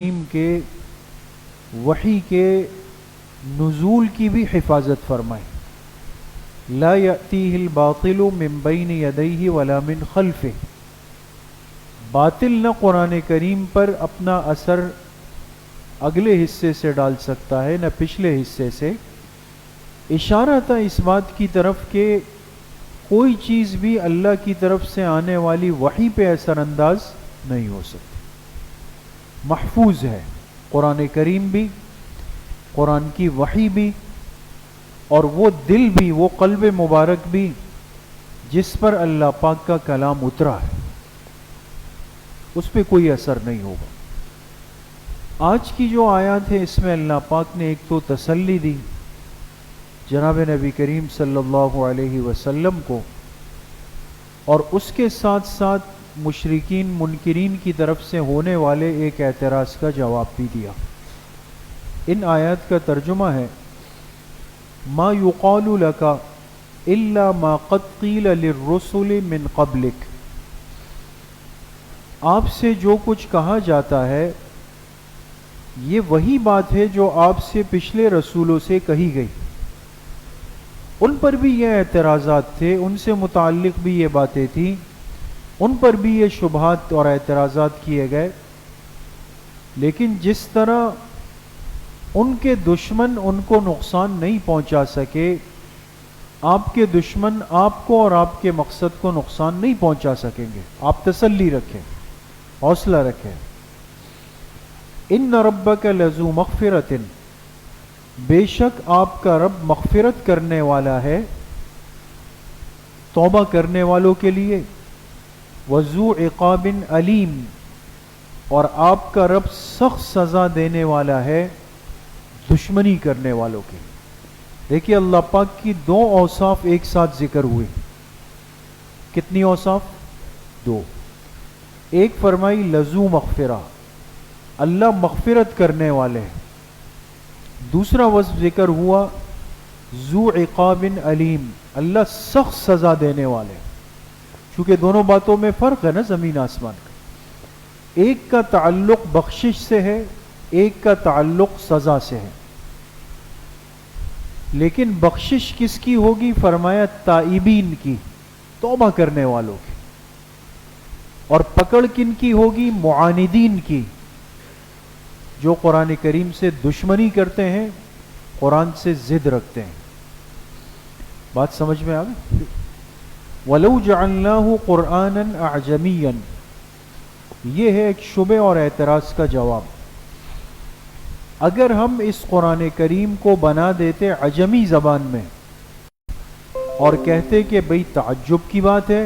کے وحی کے نزول کی بھی حفاظت فرمائے. لا یأتیہ الباطل من بین یدیہ ولا من خلفہ. باطل نہ قرآن کریم پر اپنا اثر اگلے حصے سے ڈال سکتا ہے نہ پچھلے حصے سے. اشارہ تھا اس بات کی طرف کہ کوئی چیز بھی اللہ کی طرف سے آنے والی وحی پہ اثر انداز نہیں ہو سکتی. محفوظ ہے قرآن کریم بھی، قرآن کی وحی بھی، اور وہ دل بھی، وہ قلب مبارک بھی جس پر اللہ پاک کا کلام اترا ہے، اس پہ کوئی اثر نہیں ہوگا. آج کی جو آیات ہے اس میں اللہ پاک نے ایک تو تسلی دی جناب نبی کریم صلی اللہ علیہ وسلم کو، اور اس کے ساتھ ساتھ مشرکین منکرین کی طرف سے ہونے والے ایک اعتراض کا جواب بھی دیا. ان آیات کا ترجمہ ہے ما یقال لک الا ما قد قیل للرسل من قبلک. آپ سے جو کچھ کہا جاتا ہے یہ وہی بات ہے جو آپ سے پچھلے رسولوں سے کہی گئی. ان پر بھی یہ اعتراضات تھے، ان سے متعلق بھی یہ باتیں تھیں، ان پر بھی یہ شبہات اور اعتراضات کیے گئے. لیکن جس طرح ان کے دشمن ان کو نقصان نہیں پہنچا سکے، آپ کے دشمن آپ کو اور آپ کے مقصد کو نقصان نہیں پہنچا سکیں گے. آپ تسلی رکھیں، حوصلہ رکھیں. ان ربک لذو مغفرۃ، بے شک آپ کا رب مغفرت کرنے والا ہے توبہ کرنے والوں کے لیے. وذو عقاب علیم، اور آپ کا رب سخت سزا دینے والا ہے دشمنی کرنے والوں کے. دیکھیے اللہ پاک کی دو اوصاف ایک ساتھ ذکر ہوئے. کتنی اوصاف؟ دو. ایک فرمائی لذو مغفرہ، اللہ مغفرت کرنے والے ہیں. دوسرا وصف ذکر ہوا ذو عقاب علیم، اللہ سخت سزا دینے والے ہیں. چونکہ دونوں باتوں میں فرق ہے نا زمین آسمان کا. ایک کا تعلق بخشش سے ہے، ایک کا تعلق سزا سے ہے. لیکن بخشش کس کی ہوگی؟ فرمایا تائبین کی، توبہ کرنے والوں کی. اور پکڑ کن کی ہوگی؟ معاندین کی، جو قرآن کریم سے دشمنی کرتے ہیں، قرآن سے ضد رکھتے ہیں. بات سمجھ میں آ گئی؟ وَلَوْ جَعَلْنَاهُ قُرْآنًا أَعْجَمِيًّا، یہ ہے ایک شبہ اور اعتراض کا جواب. اگر ہم اس قرآن کریم کو بنا دیتے عجمی زبان میں اور کہتے کہ بھئی تعجب کی بات ہے،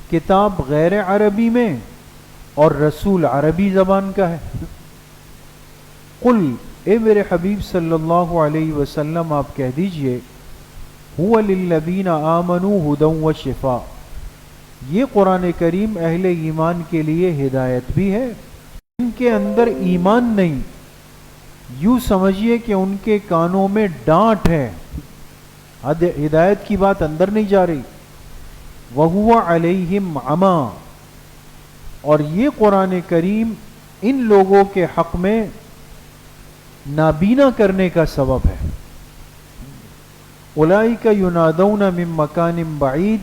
کتاب غیر عربی میں اور رسول عربی زبان کا ہے. قل، اے میرے حبیب صلی اللہ علیہ وسلم آپ کہہ دیجئے، هو للذین آمنوا ھدی وشفاء، یہ قرآن کریم اہل ایمان کے لیے ہدایت بھی ہے. ان کے اندر ایمان نہیں، یوں سمجھیے کہ ان کے کانوں میں ڈانٹ ہے، ہدایت کی بات اندر نہیں جا رہی. وَهُوَ عَلَيْهِمْ عَمًى، اور یہ قرآن کریم ان لوگوں کے حق میں نابینا کرنے کا سبب ہے. اولئک ینادون من مکان بعید،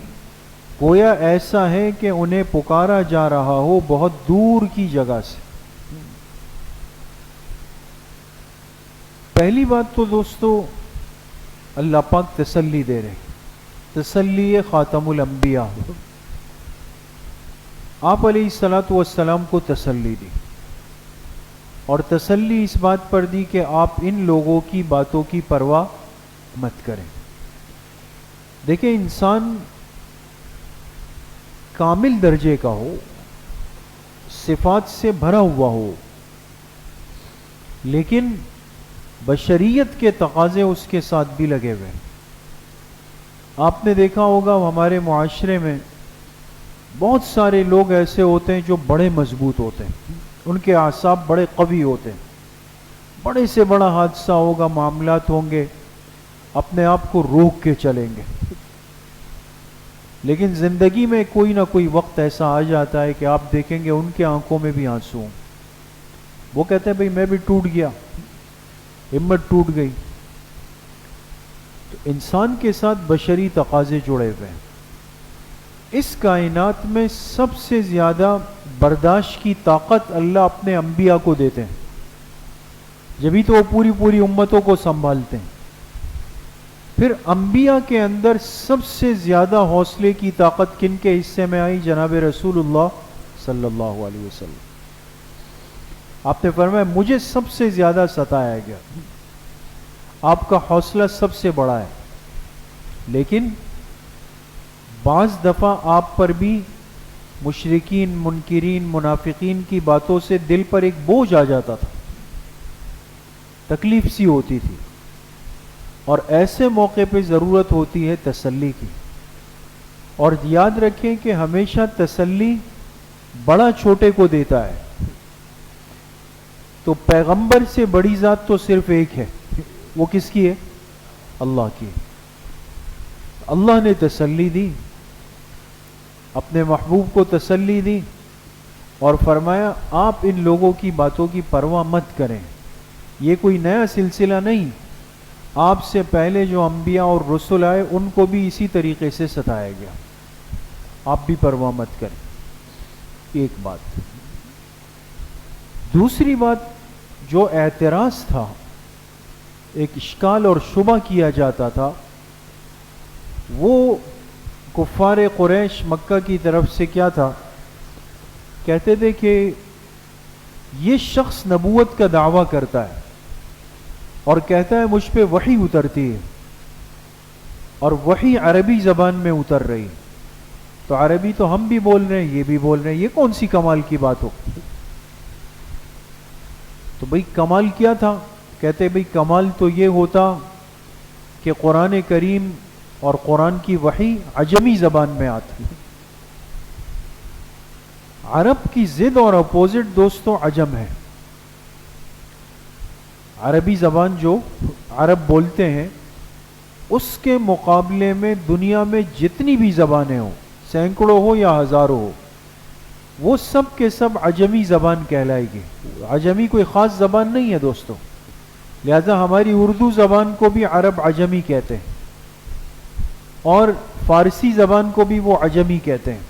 گویا ایسا ہے کہ انہیں پکارا جا رہا ہو بہت دور کی جگہ سے. پہلی بات تو دوستو اللہ پاک تسلی دے رہے، تسلی خاتم الانبیاء. آپ علیہ الصلوۃ والسلام کو تسلی دی، اور تسلی اس بات پر دی کہ آپ ان لوگوں کی باتوں کی پرواہ مت کریں. دیکھیں انسان کامل درجے کا ہو، صفات سے بھرا ہوا ہو، لیکن بشریت کے تقاضے اس کے ساتھ بھی لگے ہوئے. آپ نے دیکھا ہوگا ہمارے معاشرے میں بہت سارے لوگ ایسے ہوتے ہیں جو بڑے مضبوط ہوتے ہیں، ان کے اعصاب بڑے قوی ہوتے ہیں. بڑے سے بڑا حادثہ ہوگا، معاملات ہوں گے، اپنے آپ کو روک کے چلیں گے. لیکن زندگی میں کوئی نہ کوئی وقت ایسا آ جاتا ہے کہ آپ دیکھیں گے ان کے آنکھوں میں بھی آنسو ہوں. وہ کہتے ہیں بھئی میں بھی ٹوٹ گیا، ہمت ٹوٹ گئی. تو انسان کے ساتھ بشری تقاضے جڑے ہوئے ہیں. اس کائنات میں سب سے زیادہ برداشت کی طاقت اللہ اپنے انبیاء کو دیتے ہیں، جبھی تو وہ پوری پوری امتوں کو سنبھالتے ہیں. پھر انبیاء کے اندر سب سے زیادہ حوصلے کی طاقت کن کے حصے میں آئی؟ جناب رسول اللہ صلی اللہ علیہ وسلم. آپ نے فرمایا مجھے سب سے زیادہ ستایا گیا، آپ کا حوصلہ سب سے بڑا ہے، لیکن بعض دفعہ آپ پر بھی مشرکین، منکرین، منافقین کی باتوں سے دل پر ایک بوجھ آ جاتا تھا، تکلیف سی ہوتی تھی. اور ایسے موقع پہ ضرورت ہوتی ہے تسلی کی. اور یاد رکھیں کہ ہمیشہ تسلی بڑا چھوٹے کو دیتا ہے. تو پیغمبر سے بڑی ذات تو صرف ایک ہے، وہ کس کی ہے؟ اللہ کی. اللہ نے تسلی دی، اپنے محبوب کو تسلی دی اور فرمایا آپ ان لوگوں کی باتوں کی پرواہ مت کریں، یہ کوئی نیا سلسلہ نہیں، آپ سے پہلے جو انبیاء اور رسل آئے ان کو بھی اسی طریقے سے ستایا گیا، آپ بھی پرواہ مت کریں. ایک بات. دوسری بات، جو اعتراض تھا، ایک اشکال اور شبہ کیا جاتا تھا، وہ کفار قریش مکہ کی طرف سے کیا تھا؟ کہتے تھے کہ یہ شخص نبوت کا دعویٰ کرتا ہے اور کہتا ہے مجھ پہ وحی اترتی ہے، اور وحی عربی زبان میں اتر رہی، تو عربی تو ہم بھی بول رہے ہیں، یہ بھی بول رہے ہیں، یہ کون سی کمال کی بات ہو؟ تو بھئی کمال کیا تھا؟ کہتے بھئی کمال تو یہ ہوتا کہ قرآن کریم اور قرآن کی وحی عجمی زبان میں آتی. عرب کی ضد اور اپوزٹ دوستوں عجم ہے. عربی زبان جو عرب بولتے ہیں اس کے مقابلے میں دنیا میں جتنی بھی زبانیں ہوں، سینکڑوں ہو یا ہزاروں ہو، وہ سب کے سب عجمی زبان کہلائے گی. عجمی کوئی خاص زبان نہیں ہے دوستوں، لہذا ہماری اردو زبان کو بھی عرب عجمی کہتے ہیں، اور فارسی زبان کو بھی وہ عجمی کہتے ہیں،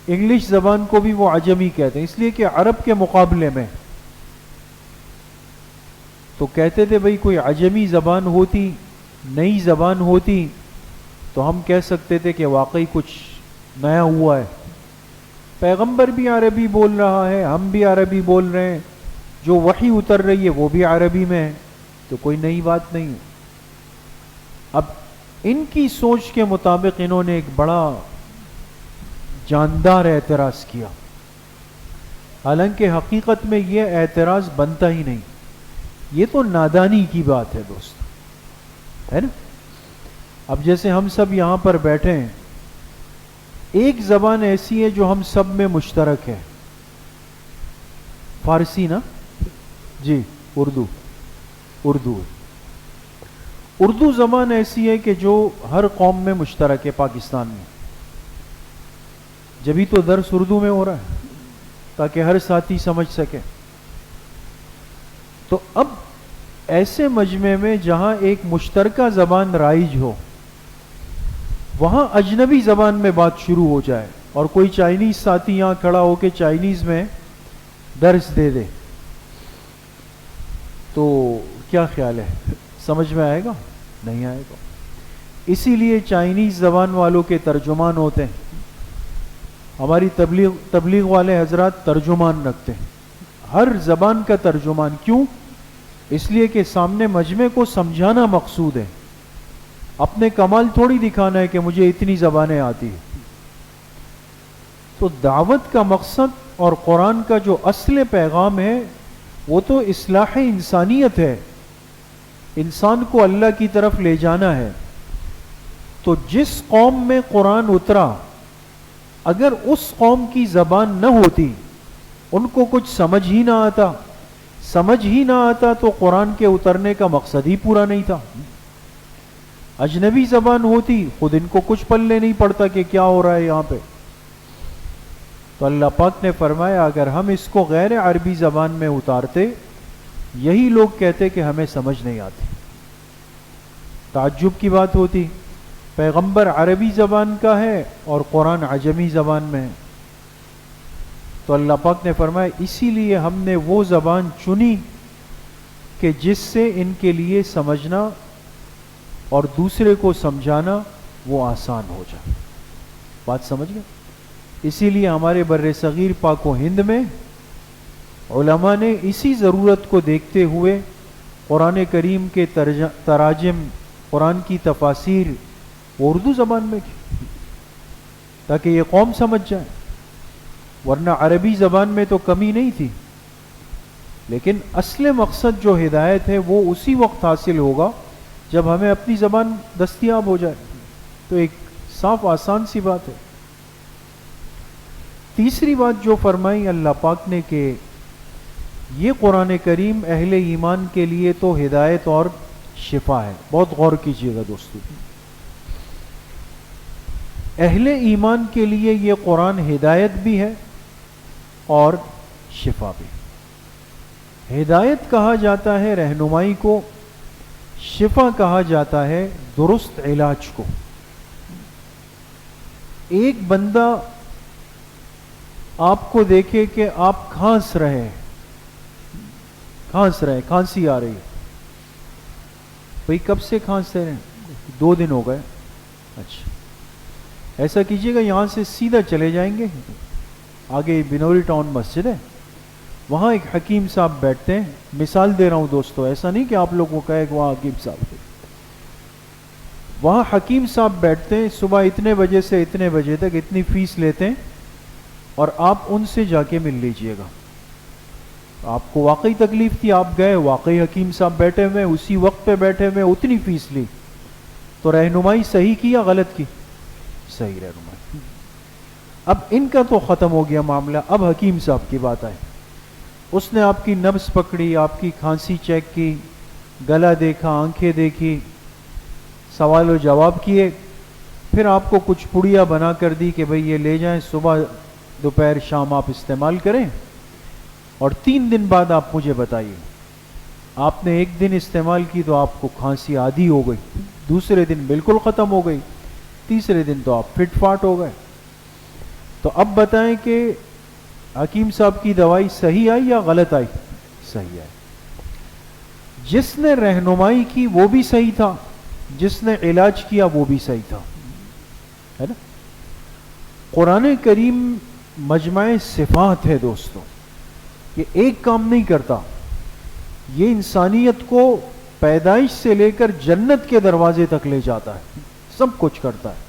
انگلش زبان کو بھی وہ عجمی کہتے ہیں، اس لیے کہ عرب کے مقابلے میں. تو کہتے تھے بھئی کوئی عجمی زبان ہوتی، نئی زبان ہوتی، تو ہم کہہ سکتے تھے کہ واقعی کچھ نیا ہوا ہے. پیغمبر بھی عربی بول رہا ہے، ہم بھی عربی بول رہے ہیں، جو وحی اتر رہی ہے وہ بھی عربی میں ہے، تو کوئی نئی بات نہیں ہے. اب ان کی سوچ کے مطابق انہوں نے ایک بڑا جاندار اعتراض کیا، حالانکہ حقیقت میں یہ اعتراض بنتا ہی نہیں، یہ تو نادانی کی بات ہے دوست، ہے نا. اب جیسے ہم سب یہاں پر بیٹھے ہیں، ایک زبان ایسی ہے جو ہم سب میں مشترک ہے، فارسی نا جی، اردو زبان ایسی ہے کہ جو ہر قوم میں مشترک ہے پاکستان میں، جبھی تو درس اردو میں ہو رہا ہے تاکہ ہر ساتھی سمجھ سکے. تو اب ایسے مجمع میں جہاں ایک مشترکہ زبان رائج ہو، وہاں اجنبی زبان میں بات شروع ہو جائے اور کوئی چائنیز ساتھی یہاں کھڑا ہو کے چائنیز میں درس دے دے، تو کیا خیال ہے؟ سمجھ میں آئے گا؟ نہیں آئے گا. اسی لیے چائنیز زبان والوں کے ترجمان ہوتے ہیں، ہماری تبلیغ والے حضرات ترجمان رکھتے ہیں، ہر زبان کا ترجمان. کیوں؟ اس لیے کہ سامنے مجمع کو سمجھانا مقصود ہے، اپنے کمال تھوڑی دکھانا ہے کہ مجھے اتنی زبانیں آتی ہیں. تو دعوت کا مقصد اور قرآن کا جو اصل پیغام ہے وہ تو اصلاح انسانیت ہے، انسان کو اللہ کی طرف لے جانا ہے. تو جس قوم میں قرآن اترا، اگر اس قوم کی زبان نہ ہوتی، ان کو کچھ سمجھ ہی نہ آتا تو قرآن کے اترنے کا مقصد ہی پورا نہیں تھا. اجنبی زبان ہوتی، خود ان کو کچھ پلے نہیں پڑتا کہ کیا ہو رہا ہے یہاں پہ. تو اللہ پاک نے فرمایا اگر ہم اس کو غیر عربی زبان میں اتارتے یہی لوگ کہتے کہ ہمیں سمجھ نہیں آتی. تعجب کی بات ہوتی، پیغمبر عربی زبان کا ہے اور قرآن عجمی زبان میں ہے. تو اللہ پاک نے فرمایا اسی لیے ہم نے وہ زبان چنی کہ جس سے ان کے لیے سمجھنا اور دوسرے کو سمجھانا وہ آسان ہو جائے. بات سمجھ گئے؟ اسی لیے ہمارے بر صغیر پاک و ہند میں علماء نے اسی ضرورت کو دیکھتے ہوئے قرآن کریم کے تراجم، قرآن کی تفاسیر اردو زبان میں کی تاکہ یہ قوم سمجھ جائے. ورنہ عربی زبان میں تو کمی نہیں تھی، لیکن اصل مقصد جو ہدایت ہے وہ اسی وقت حاصل ہوگا جب ہمیں اپنی زبان دستیاب ہو جائے. تو ایک صاف آسان سی بات ہے. تیسری بات جو فرمائی اللہ پاک نے کہ یہ قرآن کریم اہل ایمان کے لیے تو ہدایت اور شفا ہے. بہت غور کیجیے گا دوستو، اہل ایمان کے لیے یہ قرآن ہدایت بھی ہے اور شفا بھی. ہدایت کہا جاتا ہے رہنمائی کو، شفا کہا جاتا ہے درست علاج کو. ایک بندہ آپ کو دیکھے کہ آپ کھانس رہے ہیں، کھانسی آ رہی ہے. بھئی کب سے کھانستے رہے؟ 2 دن ہو گئے. اچھا ایسا کیجئے گا، یہاں سے سیدھا چلے جائیں گے، آگے بنوری ٹاؤن مسجد ہے، وہاں ایک حکیم صاحب بیٹھتے ہیں. مثال دے رہا ہوں دوستو، ایسا نہیں کہ آپ لوگ کو کہے کہ وہاں حکیم صاحب، وہاں حکیم صاحب بیٹھتے ہیں. صبح اتنے بجے سے اتنے بجے تک اتنی فیس لیتے ہیں اور آپ ان سے جا کے مل لیجئے گا. آپ کو واقعی تکلیف تھی، آپ گئے، واقعی حکیم صاحب بیٹھے ہوئے، اسی وقت پہ بیٹھے ہوئے، اتنی فیس لی، تو رہنمائی صحیح کی یا غلط کی؟ صحیح رہنمائی. اب ان کا تو ختم ہو گیا معاملہ. اب حکیم صاحب کی بات آئی. اس نے آپ کی نبض پکڑی، آپ کی کھانسی چیک کی، گلا دیکھا، آنکھیں دیکھی، سوال و جواب کیے، پھر آپ کو کچھ پڑیا بنا کر دی کہ بھئی یہ لے جائیں، صبح دوپہر شام آپ استعمال کریں اور 3 دن بعد آپ مجھے بتائیے. آپ نے 1 دن استعمال کی تو آپ کو کھانسی عادی ہو گئی، دوسرے دن بالکل ختم ہو گئی، تیسرے دن تو آپ فٹ فاٹ ہو گئے. تو اب بتائیں کہ حکیم صاحب کی دوائی صحیح آئی یا غلط آئی؟ صحیح آئی. جس نے رہنمائی کی وہ بھی صحیح تھا، جس نے علاج کیا وہ بھی صحیح تھا، ہے نا. قرآن کریم مجمع صفات ہے دوستو، یہ ایک کام نہیں کرتا، یہ انسانیت کو پیدائش سے لے کر جنت کے دروازے تک لے جاتا ہے، سب کچھ کرتا ہے.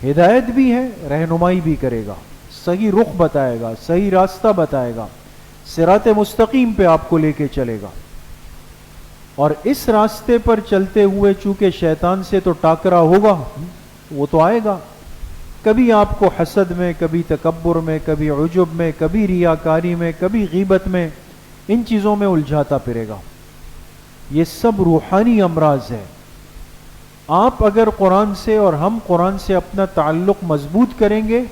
ہدایت بھی ہے، رہنمائی بھی کرے گا، صحیح رخ بتائے گا، صحیح راستہ بتائے گا، صراط مستقیم پہ آپ کو لے کے چلے گا. اور اس راستے پر چلتے ہوئے چونکہ شیطان سے تو ٹاکرا ہوگا، وہ تو آئے گا، کبھی آپ کو حسد میں، کبھی تکبر میں، کبھی عجب میں، کبھی ریاکاری میں، کبھی غیبت میں، ان چیزوں میں الجھاتا پھرے گا. یہ سب روحانی امراض ہے. آپ اگر قرآن سے اور ہم قرآن سے اپنا تعلق مضبوط کریں گے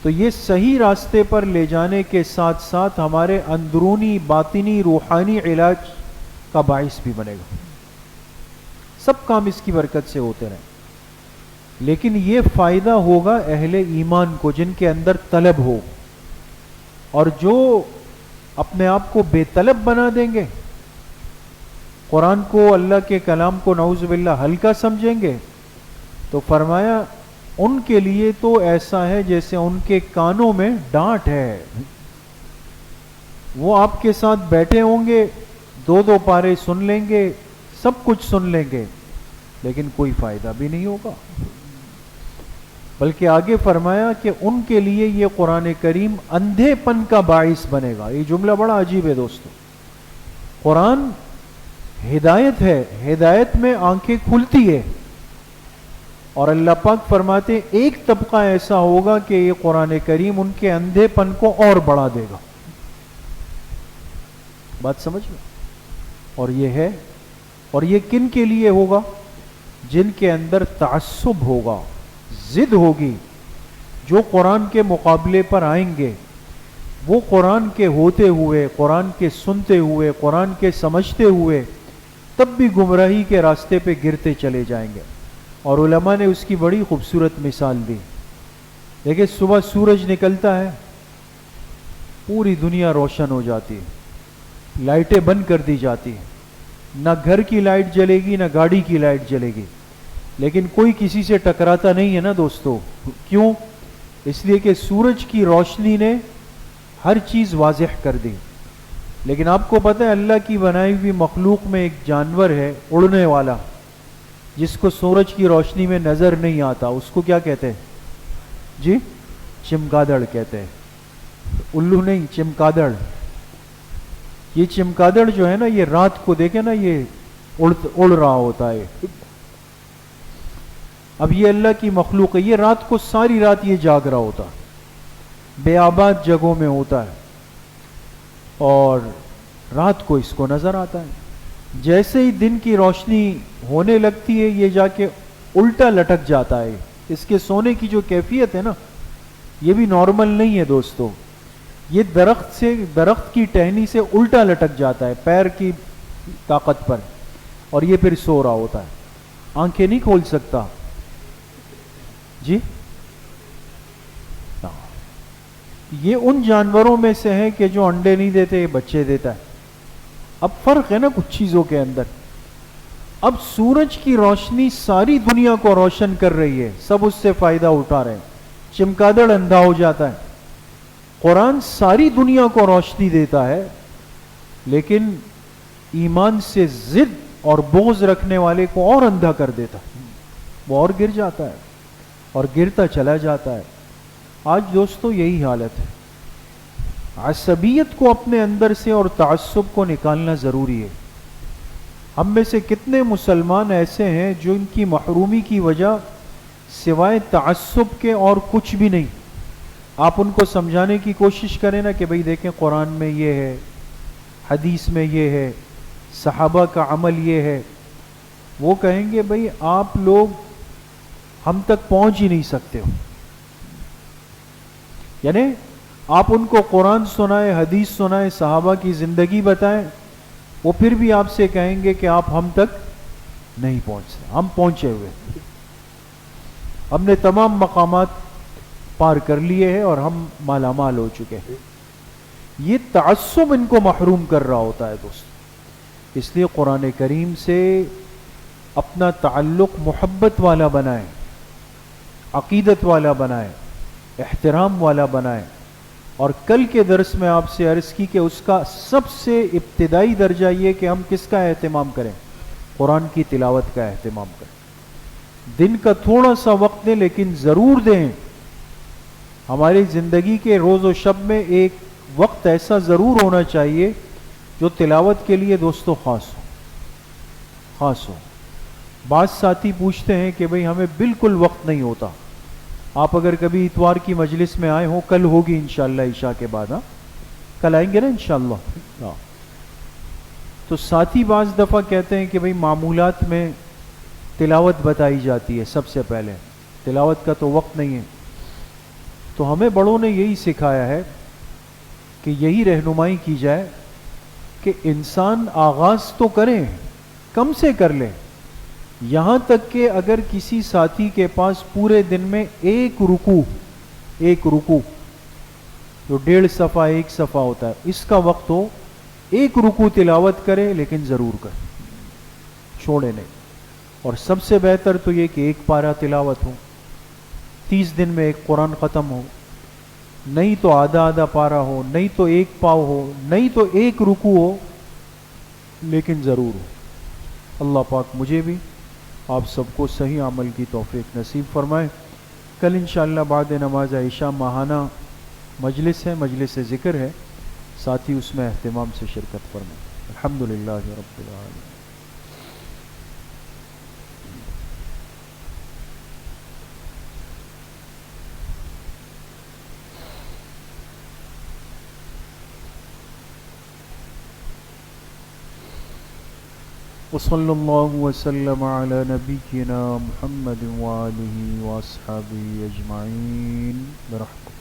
تو یہ صحیح راستے پر لے جانے کے ساتھ ساتھ ہمارے اندرونی باطنی روحانی علاج کا باعث بھی بنے گا. سب کام اس کی برکت سے ہوتے رہیں، لیکن یہ فائدہ ہوگا اہل ایمان کو جن کے اندر طلب ہو. اور جو اپنے آپ کو بے طلب بنا دیں گے، قرآن کو، اللہ کے کلام کو نعوذ باللہ ہلکا سمجھیں گے، تو فرمایا ان کے لیے تو ایسا ہے جیسے ان کے کانوں میں ڈانٹ ہے. وہ آپ کے ساتھ بیٹھے ہوں گے، 2 پارے سن لیں گے، سب کچھ سن لیں گے، لیکن کوئی فائدہ بھی نہیں ہوگا. بلکہ آگے فرمایا کہ ان کے لیے یہ قرآن کریم اندھے پن کا باعث بنے گا. یہ جملہ بڑا عجیب ہے دوستو. قرآن ہدایت ہے، ہدایت میں آنکھیں کھلتی ہے، اور اللہ پاک فرماتے ایک طبقہ ایسا ہوگا کہ یہ قرآن کریم ان کے اندھے پن کو اور بڑھا دے گا. بات سمجھ میں؟ اور یہ ہے، اور یہ کن کے لیے ہوگا؟ جن کے اندر تعصب ہوگا، ضد ہوگی جو قرآن کے مقابلے پر آئیں گے وہ قرآن کے ہوتے ہوئے، قرآن کے سنتے ہوئے، قرآن کے سمجھتے ہوئے تب بھی گمراہی کے راستے پہ گرتے چلے جائیں گے. اور علماء نے اس کی بڑی خوبصورت مثال دی. دیکھیں صبح سورج نکلتا ہے، پوری دنیا روشن ہو جاتی ہے، لائٹیں بند کر دی جاتی ہیں، نہ گھر کی لائٹ جلے گی نہ گاڑی کی لائٹ جلے گی، لیکن کوئی کسی سے ٹکراتا نہیں ہے نا دوستو. کیوں؟ اس لیے کہ سورج کی روشنی نے ہر چیز واضح کر دی. لیکن آپ کو پتہ ہے اللہ کی بنائی ہوئی مخلوق میں ایک جانور ہے اڑنے والا، جس کو سورج کی روشنی میں نظر نہیں آتا، اس کو کیا کہتے ہیں جی؟ چمگادڑ کہتے ہیں. الو نہیں، چمگادڑ. یہ چمگادڑ جو ہے نا، یہ رات کو دیکھیں نا، یہ اڑ رہا ہوتا ہے. اب یہ اللہ کی مخلوق ہے، یہ رات کو ساری رات یہ جاگ رہا ہوتا، بے آباد جگہوں میں ہوتا ہے، اور رات کو اس کو نظر آتا ہے. جیسے ہی دن کی روشنی ہونے لگتی ہے یہ جا کے الٹا لٹک جاتا ہے. اس کے سونے کی جو کیفیت ہے نا، یہ بھی نارمل نہیں ہے دوستو. یہ درخت کی ٹہنی سے الٹا لٹک جاتا ہے پیر کی طاقت پر، اور یہ پھر سو رہا ہوتا ہے، آنکھیں نہیں کھول سکتا جی. یہ ان جانوروں میں سے ہے کہ جو انڈے نہیں دیتے، بچے دیتا ہے. اب فرق ہے نا کچھ چیزوں کے اندر. اب سورج کی روشنی ساری دنیا کو روشن کر رہی ہے، سب اس سے فائدہ اٹھا رہے ہیں. چمگادڑ اندھا ہو جاتا ہے. قرآن ساری دنیا کو روشنی دیتا ہے، لیکن ایمان سے ضد اور بغض رکھنے والے کو اور اندھا کر دیتا ہے، وہ اور گر جاتا ہے اور گرتا چلا جاتا ہے. آج دوستو یہی حالت ہے. عصبیت کو اپنے اندر سے اور تعصب کو نکالنا ضروری ہے. ہم میں سے کتنے مسلمان ایسے ہیں جو ان کی محرومی کی وجہ سوائے تعصب کے اور کچھ بھی نہیں. آپ ان کو سمجھانے کی کوشش کریں نا کہ بھئی دیکھیں قرآن میں یہ ہے، حدیث میں یہ ہے، صحابہ کا عمل یہ ہے، وہ کہیں گے بھئی آپ لوگ ہم تک پہنچ ہی نہیں سکتے ہو. یعنی آپ ان کو قرآن سنائے، حدیث سنائے، صحابہ کی زندگی بتائیں، وہ پھر بھی آپ سے کہیں گے کہ آپ ہم تک نہیں پہنچتے. ہم پہنچے ہوئے، ہم نے تمام مقامات پار کر لیے ہیں اور ہم مالا مال ہو چکے ہیں. یہ تعصب ان کو محروم کر رہا ہوتا ہے دوست. اس لیے قرآن کریم سے اپنا تعلق محبت والا بنائیں، عقیدت والا بنائیں، احترام والا بنائیں. اور کل کے درس میں آپ سے عرض کی کہ اس کا سب سے ابتدائی درجہ یہ کہ ہم کس کا اہتمام کریں؟ قرآن کی تلاوت کا اہتمام کریں. دن کا تھوڑا سا وقت دیں لیکن ضرور دیں. ہماری زندگی کے روز و شب میں ایک وقت ایسا ضرور ہونا چاہیے جو تلاوت کے لیے دوستو خاص ہو. بعض ساتھی پوچھتے ہیں کہ بھئی ہمیں بالکل وقت نہیں ہوتا. آپ اگر کبھی اتوار کی مجلس میں آئے ہوں، کل ہوگی انشاءاللہ عشاء کے بعد، کل آئیں گے نا انشاءاللہ. تو ساتھی بعض دفعہ کہتے ہیں کہ بھئی معمولات میں تلاوت بتائی جاتی ہے سب سے پہلے، تلاوت کا تو وقت نہیں ہے. تو ہمیں بڑوں نے یہی سکھایا ہے کہ یہی رہنمائی کی جائے کہ انسان آغاز تو کریں، کم سے کر لے. یہاں تک کہ اگر کسی ساتھی کے پاس پورے دن میں ایک رکوع جو 1.5 صفحہ 1 صفحہ ہوتا ہے اس کا وقت ہو، ایک رکوع تلاوت کرے، لیکن ضرور کرے، چھوڑے نہیں. اور سب سے بہتر تو یہ کہ ایک پارہ تلاوت ہو، 30 دن میں ایک قرآن ختم ہو، نہیں تو آدھا پارہ ہو، نہیں تو ایک پاؤ ہو، نہیں تو ایک رکوع ہو، لیکن ضرور ہو. اللہ پاک مجھے بھی آپ سب کو صحیح عمل کی توفیق نصیب فرمائے. کل انشاءاللہ بعد نماز عشاء ماہانہ مجلس ہے، مجلس ذکر ہے، ساتھی اس میں اہتمام سے شرکت فرمائیں. الحمدللہ رب العالمین. وصلی اللہ وسلم علی نبینا محمد وآلہ وصحبہ اجمعین برحمتہ.